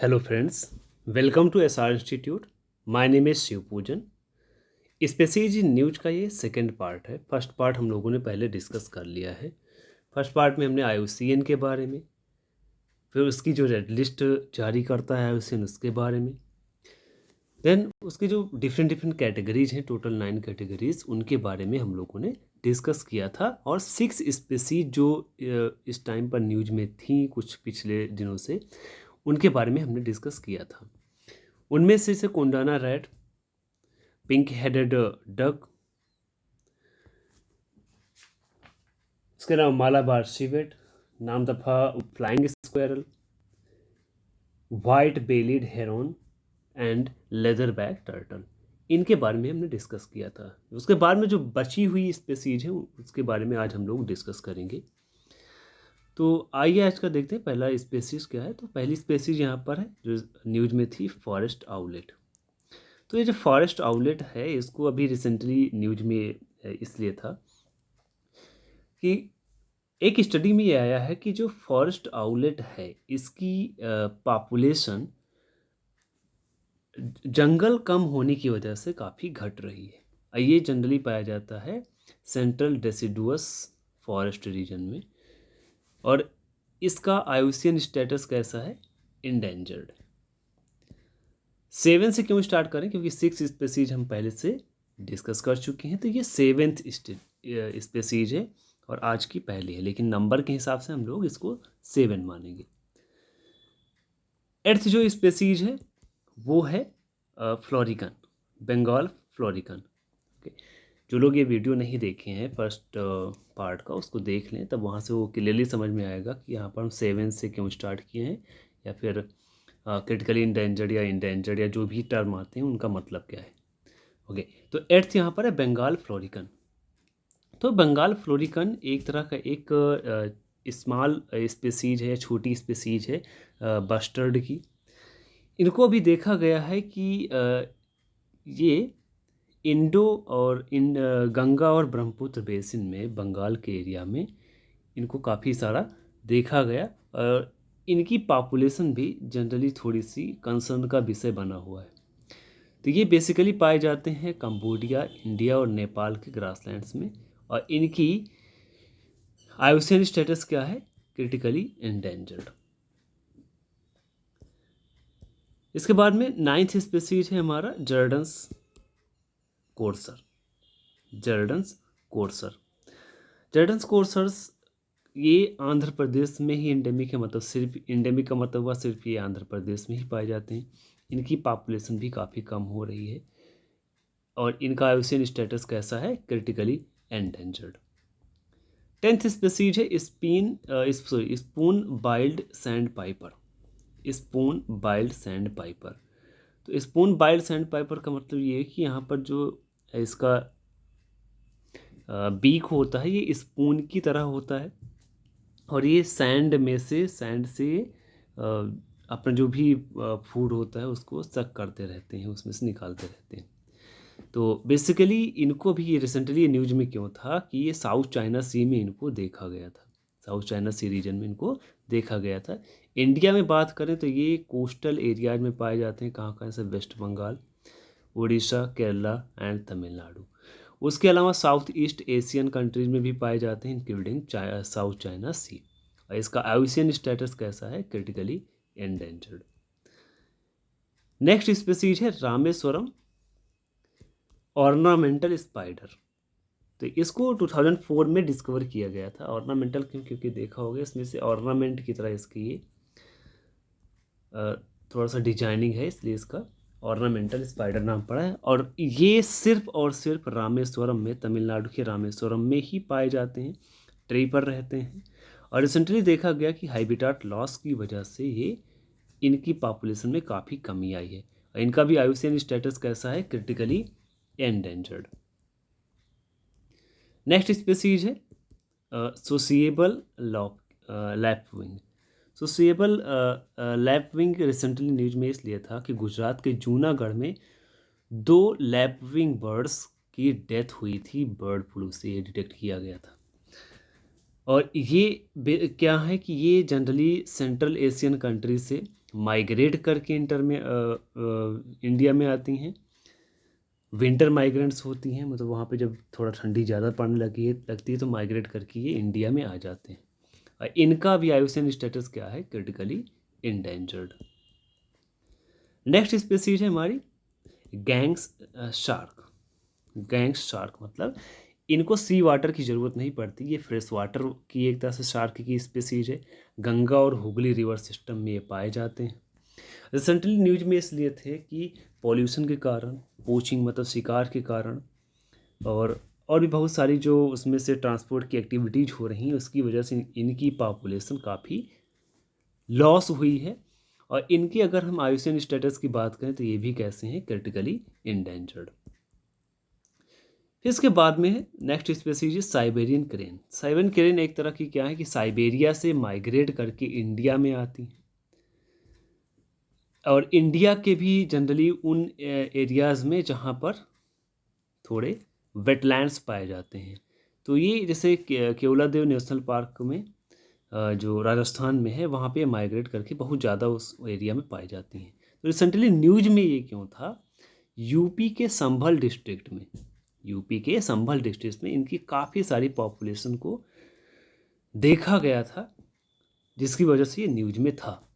Hello friends, welcome to SR institute. My name is Shiv Pujan. Species in news का ये second part है। First part हम लोगों ने पहले डिस्कस कर लिया है। फर्स्ट पार्ट में हमने आईयूसीएन के बारे में, फिर उसकी जो रेड लिस्ट जारी करता है आईयूसीएन उसके बारे में, देन उसकी जो डिफरेंट डिफरेंट कैटेगरीज हैं, टोटल 9 कैटेगरीज, उनके बारे में हम लोगों ने डिस्कस किया था। और 6 स्पेसीज जो इस टाइम पर न्यूज में थी कुछ पिछले दिनों से, उनके बारे में हमने डिस्कस किया था। उनमें से Kondana rat, pink headed duck, इसके अलावा मालाबार सिवेट, नाम दफा flying squirrel, white bellied Heron and leather back turtle, इनके बारे में हमने डिस्कस किया था। उसके बाद में जो बची हुई स्पेसीज हैं उसके बारे में आज हम लोग डिस्कस करेंगे। तो आइए आज का देखते हैं पहला स्पेसीज क्या है। तो पहली स्पेसीज यहाँ पर है जो न्यूज में थी, फॉरेस्ट आउलेट। तो ये जो फॉरेस्ट आउलेट है इसको अभी रिसेंटली न्यूज में इसलिए था कि एक स्टडी में ये आया है कि जो फॉरेस्ट आउलेट है इसकी पॉपुलेशन जंगल कम होने की वजह से काफ़ी घट रही है। ये जनरली पाया जाता है सेंट्रल डेसिडुअस फॉरेस्ट रीजन में। और इसका आईयूसीएन स्टेटस कैसा है? इंडेंजर्ड। 7 से क्यों स्टार्ट करें? क्योंकि 6 स्पेसीज हम पहले से डिस्कस कर चुके हैं, तो ये 7th स्पेसीज है और आज की पहली है, लेकिन नंबर के हिसाब से हम लोग इसको 7 मानेंगे। 8th जो स्पेसीज है वो है फ्लोरिकन, बंगाल फ्लोरिकन। ओके, जो लोग ये वीडियो नहीं देखे हैं फर्स्ट पार्ट का, उसको देख लें, तब वहाँ से वो क्लियरली समझ में आएगा कि यहाँ पर हम 7 से क्यों स्टार्ट किए हैं, या फिर क्रिटिकली इंडेंजर्ड या इंडेंजर्ड या जो भी टर्म आते हैं उनका मतलब क्या है। ओके, तो 8th यहाँ पर है बंगाल फ्लोरिकन। तो बंगाल फ्लोरिकन एक तरह का एक स्मॉल स्पेसीज है, छोटी स्पेसीज है बस्टर्ड की। इनको अभी देखा गया है कि ये इंडो और गंगा और ब्रह्मपुत्र बेसिन में, बंगाल के एरिया में इनको काफ़ी सारा देखा गया। और इनकी पॉपुलेशन भी जनरली थोड़ी सी कंसर्न का विषय बना हुआ है। तो ये बेसिकली पाए जाते हैं कंबोडिया, इंडिया और नेपाल के ग्रासलैंड्स में। और इनकी आईयूसीएन स्टेटस क्या है? Critically endangered. इसके बाद में 9th स्पेसीज है हमारा जर्डन्स कोर्सर। जर्डन्स कोर्सर, जर्डन्स कोर्सर्स ये आंध्र प्रदेश में ही एंडेमिक है। मतलब सिर्फ एंडेमिक का मतलब हुआ सिर्फ ये आंध्र प्रदेश में ही पाए जाते हैं। इनकी पॉपुलेशन भी काफ़ी कम हो रही है और इनका आईयूसीएन स्टेटस कैसा है? Critically endangered. 10th स्पेसीज है spoon billed sand Piper. Spoon billed sand Piper, तो स्पून बाइल्ड सैंड पाइपर का मतलब ये है कि यहाँ पर जो इसका बीक होता है ये स्पून की तरह होता है और ये सैंड से अपना जो भी फूड होता है उसको सक करते रहते हैं, उसमें से निकालते रहते हैं। तो बेसिकली इनको भी ये रिसेंटली न्यूज में क्यों था कि ये साउथ चाइना सी में इनको देखा गया था। साउथ चाइना सी रीजन में इनको देखा गया था। इंडिया में बात करें तो ये कोस्टल एरियाज में पाए जाते हैं। कहाँ कहाँ से? West Bengal, Orissa, Kerala and Tamil Nadu. उसके अलावा साउथ ईस्ट एशियन कंट्रीज में भी पाए जाते हैं, इंक्लूडिंग साउथ चाइना सी। और इसका आईयूसीएन स्टेटस कैसा है? Critically endangered. नेक्स्ट स्पीसीज है रामेश्वरम ऑर्नामेंटल स्पाइडर। तो इसको 2004 में डिस्कवर किया गया था। ऑर्नामेंटल क्यों? क्योंकि देखा होगा इसमें से ऑर्नामेंट की तरह इसकी ये थोड़ा सा डिजाइनिंग है, इसलिए इसका ऑर्नामेंटल स्पाइडर नाम पड़ा है। और ये सिर्फ और सिर्फ रामेश्वरम में, तमिलनाडु के रामेश्वरम में ही पाए जाते हैं, ट्री पर रहते हैं। और रिसेंटली देखा गया कि हाइबिटाट लॉस की वजह से ये इनकी पॉपुलेशन में काफ़ी कमी आई है। और इनका भी आईयूसीएन स्टेटस कैसा है? Critically endangered. नेक्स्ट स्पीसीज है सोसिएबल लैपविंग। सोसिएबल लैपविंग रिसेंटली न्यूज में इसलिए था कि गुजरात के जूनागढ़ में 2 लैपविंग बर्ड्स की डेथ हुई थी, बर्ड फ्लू से ये डिटेक्ट किया गया था। और ये क्या है कि ये जनरली सेंट्रल एशियन कंट्री से माइग्रेट करके इंडिया में आती हैं। विंटर माइग्रेंट्स होती हैं, मतलब वहाँ पे जब थोड़ा ठंडी ज़्यादा पड़ने लगती है तो माइग्रेट करके ये इंडिया में आ जाते हैं। और इनका भी आईयूसीएन स्टेटस क्या है, क्रिटिकली इंडेंजर्ड। नेक्स्ट स्पीसीज है हमारी गैंग्स शार्क। गैंग्स शार्क मतलब इनको सी वाटर की ज़रूरत नहीं पड़ती, ये फ्रेश वाटर की एक तरह से शार्क की स्पीसीज है। गंगा और हुगली रिवर सिस्टम में ये पाए जाते हैं। रिसेंटली न्यूज में इसलिए थे कि पॉल्यूशन के कारण, पोचिंग मतलब शिकार के कारण, और भी बहुत सारी जो उसमें से ट्रांसपोर्ट की एक्टिविटीज़ हो रही हैं उसकी वजह से इनकी पॉपुलेशन काफ़ी लॉस हुई है। और इनकी अगर हम आईयूसीएन स्टेटस की बात करें तो ये भी कैसे हैं, क्रिटिकली इंडेंजर्ड। फिर इसके बाद में है next species Siberian crane. Siberian crane एक तरह की क्या है कि साइबेरिया से माइग्रेट करके इंडिया में आती हैं और इंडिया के भी जनरली उन एरियाज़ में जहाँ पर थोड़े वेटलैंड्स पाए जाते हैं। तो ये जैसे केवलादेव नेशनल पार्क में जो राजस्थान में है वहाँ पे माइग्रेट करके बहुत ज़्यादा उस एरिया में पाई जाती हैं। तो रिसेंटली न्यूज में ये क्यों था, यूपी के संभल डिस्ट्रिक्ट में इनकी काफ़ी सारी पॉपुलेशन को देखा गया था, जिसकी वजह से ये न्यूज में था।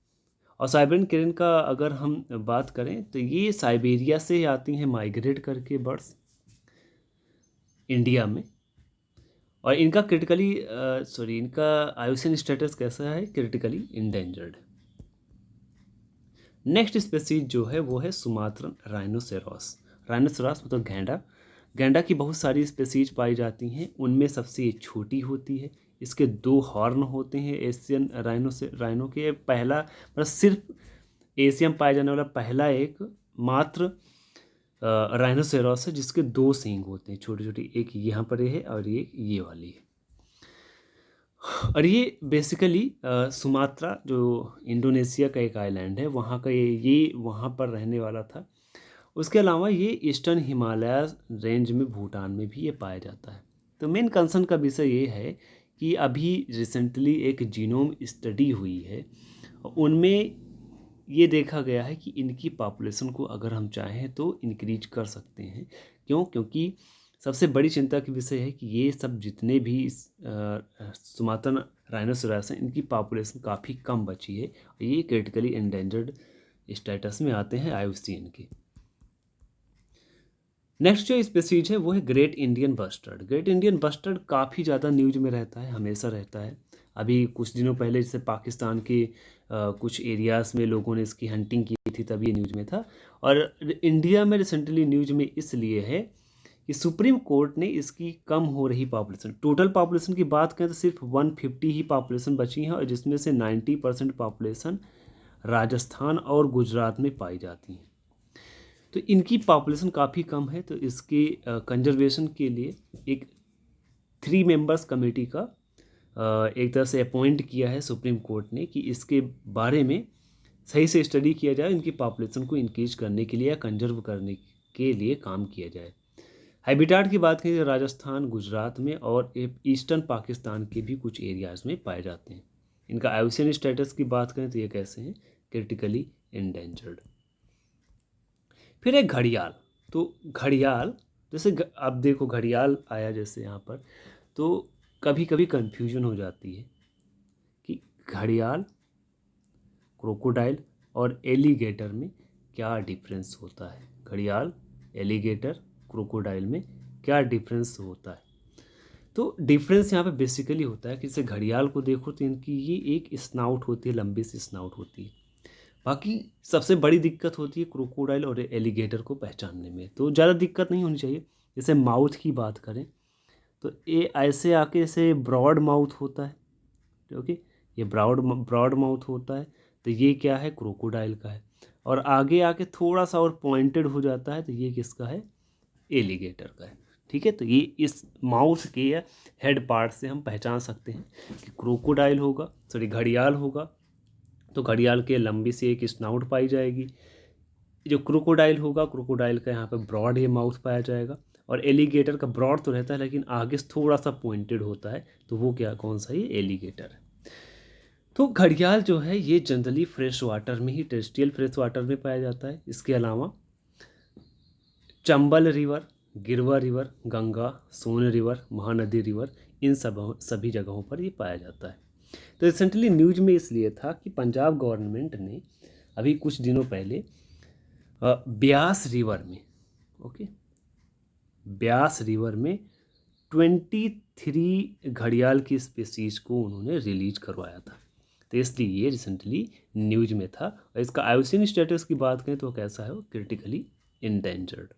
और साइबेरियन क्रेन का अगर हम बात करें तो ये साइबेरिया से आती हैं माइग्रेट करके बर्ड्स इंडिया में। और इनका आईयूसीएन स्टेटस कैसा है, क्रिटिकली इंडेंजर्ड। नेक्स्ट स्पीसीज जो है वो है सुमात्रन राइनोसेरॉस। राइनोसेरॉस मतलब गैंडा। गैंडा की बहुत सारी स्पीसीज पाई जाती हैं, उनमें सबसे छोटी होती है। इसके 2 हॉर्न होते हैं एशियन राइनो के। पहला मतलब सिर्फ एशिया में पाया जाने वाला पहला एक मात्र राइनोसेरॉस है जिसके 2 सींग होते हैं छोटी छोटी, एक यहाँ पर है और ये वाली है। और ये बेसिकली सुमात्रा जो इंडोनेशिया का एक आइलैंड है वहाँ का ये वहाँ पर रहने वाला था। उसके अलावा ये ईस्टर्न हिमालय रेंज में भूटान में भी ये पाया जाता है। तो मेन कंसर्न का विषय ये है कि अभी रिसेंटली एक जीनोम स्टडी हुई है, उनमें ये देखा गया है कि इनकी पॉपुलेशन को अगर हम चाहें तो इंक्रीज कर सकते हैं। क्योंकि सबसे बड़ी चिंता की विषय है कि ये सब जितने भी सुमात्रन राइनोसेरॉस हैं इनकी पॉपुलेशन काफ़ी कम बची है। ये क्रिटिकली एंडेंजर्ड स्टेटस में आते हैं आईयूसीएन के। नेक्स्ट जो स्पीसीज है वो है great Indian bustard. Great Indian bustard काफ़ी ज़्यादा न्यूज में रहता है, हमेशा रहता है। अभी कुछ दिनों पहले जैसे पाकिस्तान के कुछ एरियाज़ में लोगों ने इसकी हंटिंग की थी, तभी ये न्यूज में था। और इंडिया में रिसेंटली न्यूज में इसलिए है कि सुप्रीम कोर्ट ने इसकी कम हो रही पॉपुलेशन, टोटल पॉपुलेशन की बात करें तो सिर्फ 150 ही पॉपुलेशन बची है, और जिसमें से 90% पॉपुलेशन राजस्थान और गुजरात में पाई जाती हैं। तो इनकी पॉपुलेशन काफ़ी कम है, तो इसके कंजर्वेशन के लिए एक 3 मेंबर्स कमेटी का एक तरह से अपॉइंट किया है सुप्रीम कोर्ट ने कि इसके बारे में सही से स्टडी किया जाए, इनकी पॉपुलेशन को इंक्रीज करने के लिए या कंजर्व करने के लिए काम किया जाए। हैबिटाट की बात करें तो राजस्थान, गुजरात में और ईस्टर्न पाकिस्तान के भी कुछ एरियाज़ में पाए जाते हैं। इनका आईयूसीएन स्टेटस की बात करें तो ये कैसे हैं, क्रिटिकली इंडेंजर्ड। फिर है घड़ियाल। तो घड़ियाल जैसे अब देखो घड़ियाल आया जैसे यहाँ पर, तो कभी कभी कन्फ्यूजन हो जाती है कि घड़ियाल, क्रोकोडाइल और एलिगेटर में क्या डिफरेंस होता है। घड़ियाल, एलिगेटर, क्रोकोडाइल में क्या डिफरेंस होता है। तो डिफरेंस यहाँ पे बेसिकली होता है कि जैसे घड़ियाल को देखो तो इनकी ये एक स्नाउट होती है, लंबी सी स्नाउट होती है। बाकी सबसे बड़ी दिक्कत होती है क्रोकोडाइल और एलिगेटर को पहचानने में, तो ज़्यादा दिक्कत नहीं होनी चाहिए। जैसे माउथ की बात करें तो ये ऐसे आके ऐसे ब्रॉड माउथ होता है, ओके, ये ब्रॉड माउथ होता है, तो ये क्या है, क्रोकोडाइल का है। और आगे आके थोड़ा सा और पॉइंटेड हो जाता है, तो ये किसका है, एलिगेटर का है। ठीक है, तो ये इस माउथ के या हेड पार्ट से हम पहचान सकते हैं कि क्रोकोडाइल होगा, सॉरी घड़ियाल होगा तो घड़ियाल के लंबी सी एक स्नाउट पाई जाएगी। जो क्रोकोडाइल होगा, क्रोकोडाइल का यहाँ पे ब्रॉड ये माउथ पाया जाएगा। और एलिगेटर का ब्रॉड तो रहता है लेकिन आगे से थोड़ा सा पॉइंटेड होता है, तो वो क्या कौन सा, ये एलिगेटर है। तो घड़ियाल जो है ये जनरली फ्रेश वाटर में ही, टेरेस्ट्रियल फ्रेश वाटर में पाया जाता है। इसके अलावा चंबल रिवर, गिरवा रिवर, गंगा, सोन रिवर, महानदी रिवर, इन सभी जगहों पर ये पाया जाता है। तो रिसेंटली न्यूज में इसलिए था कि पंजाब गवर्नमेंट ने अभी कुछ दिनों पहले ब्यास रिवर में, ओके, ब्यास रिवर में 23 घड़ियाल की स्पीसीज को उन्होंने रिलीज करवाया था। तो इसलिए ये रिसेंटली न्यूज में था। और इसका आईयूसीएन स्टेटस की बात करें तो कैसा है, वो क्रिटिकली इंडेंजर्ड।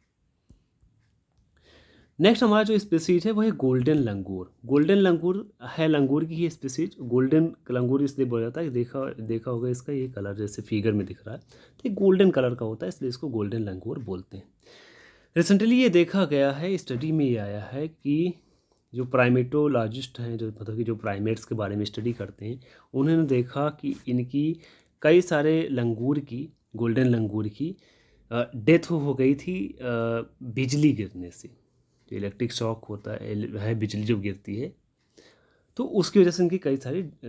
नेक्स्ट हमारा जो स्पीसीज है वो है गोल्डन लंगूर। गोल्डन लंगूर है लंगूर की ही स्पीसीज। गोल्डन लंगूर इसलिए बोला जाता है कि देखा होगा इसका ये कलर जैसे फिगर में दिख रहा है, तो ये गोल्डन कलर का होता है, इसलिए इसको गोल्डन लंगूर बोलते हैं। रिसेंटली ये देखा गया है, स्टडी में ये आया है कि जो प्राइमेटोलॉजिस्ट हैं, जो मतलब कि जो प्राइमेट्स के बारे में स्टडी करते हैं, उन्होंने देखा कि इनकी कई सारे लंगूर की, गोल्डन लंगूर की डेथ हो गई थी बिजली गिरने से। जो इलेक्ट्रिक शॉक होता है बिजली जब गिरती है, तो उसकी वजह से इनकी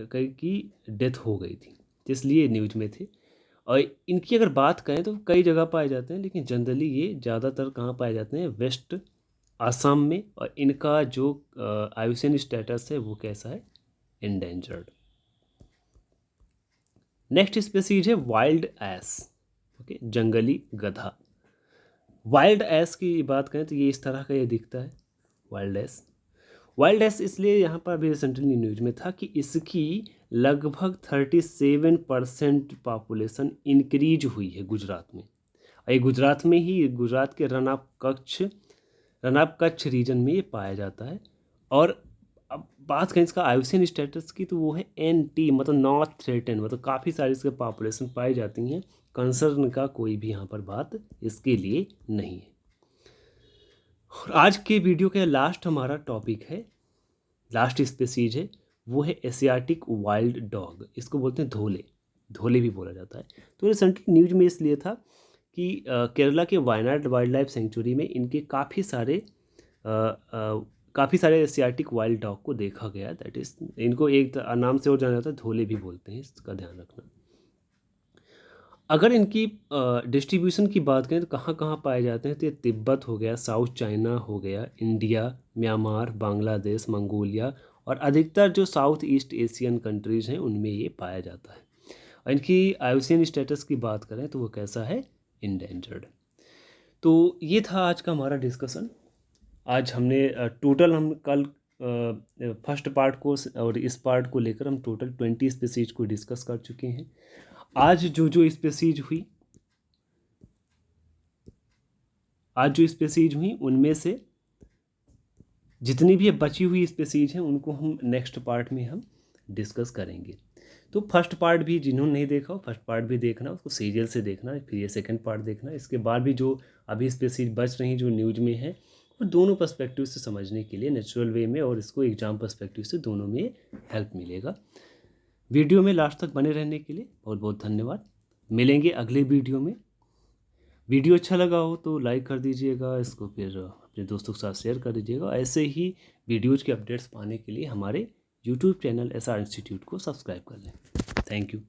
कई की डेथ हो गई थी, इसलिए न्यूज में थे। और इनकी अगर बात करें तो कई जगह पाए जाते हैं, लेकिन जनरली ये ज़्यादातर कहाँ पाए जाते हैं, वेस्ट आसाम में। और इनका जो आईयूसीएन स्टेटस है वो कैसा है, इंडेंजर्ड। नेक्स्ट स्पीसीज है वाइल्ड एस, ओके, जंगली गधा। वाइल्ड एस की बात करें तो ये इस तरह का ये दिखता है, वाइल्ड एस। वाइल्ड एस इसलिए यहाँ पर अभी रिसेंटली न्यूज में था कि इसकी लगभग 37% पॉपुलेशन इंक्रीज हुई है गुजरात में। और ये गुजरात में ही, गुजरात के रन ऑफ कच्छ रीजन में ये पाया जाता है। और अब बात करें इसका आईयूसीएन स्टेटस की, तो वो है NT, मतलब नॉट थ्रेटन, मतलब काफ़ी सारी इसके पॉपुलेशन पाई जाती हैं। कंसर्न का कोई भी यहाँ पर बात इसके लिए नहीं है। और आज के वीडियो के लास्ट हमारा टॉपिक है, लास्ट स्पीसीज है, वो है एशियाटिक वाइल्ड डॉग। इसको बोलते हैं धोले, धोले भी बोला जाता है। तो रिसेंटली न्यूज में इसलिए था कि केरला के वायनाड वाइल्ड लाइफ सेंचुरी में इनके काफ़ी सारे एशियाटिक वाइल्ड डॉग को देखा गया। दैट इज़, इनको एक नाम से और जाना जाता है, धोले भी बोलते हैं, इसका ध्यान रखना। अगर इनकी डिस्ट्रीब्यूशन की बात करें तो कहाँ कहाँ पाए जाते हैं, तो ये तिब्बत हो गया, साउथ चाइना हो गया, इंडिया, म्यांमार, बांग्लादेश, मंगोलिया, और अधिकतर जो साउथ ईस्ट एशियन कंट्रीज़ हैं उनमें ये पाया जाता है। और इनकी आईयूसीएन स्टेटस की बात करें तो वो कैसा है, इंडेंजर्ड। तो ये था आज का हमारा डिस्कशन। आज हमने टोटल, हम कल फर्स्ट पार्ट को और इस पार्ट को लेकर हम टोटल 20 स्पीसीज को डिस्कस कर चुके हैं। आज जो स्पीसीज हुई उनमें से जितनी भी बची हुई स्पीसीज हैं उनको हम नेक्स्ट पार्ट में हम डिस्कस करेंगे। तो फर्स्ट पार्ट भी जिन्होंने नहीं देखा हो, फर्स्ट पार्ट भी देखना, उसको सीरियल से देखना, फिर ये सेकंड पार्ट देखना। इसके बाद भी जो अभी स्पीसीज बच रही जो न्यूज में है, और दोनों पर्सपेक्टिव से समझने के लिए, नेचुरल वे में और इसको एग्जाम पर्सपेक्टिव से, दोनों में हेल्प मिलेगा। वीडियो में लास्ट तक बने रहने के लिए बहुत बहुत धन्यवाद। मिलेंगे अगले वीडियो में। वीडियो अच्छा लगा हो तो लाइक कर दीजिएगा, इसको फिर अपने दोस्तों के साथ शेयर कर दीजिएगा। ऐसे ही वीडियोज़ के अपडेट्स पाने के लिए हमारे यूट्यूब चैनल SR इंस्टीट्यूट को सब्सक्राइब कर लें। Thank you.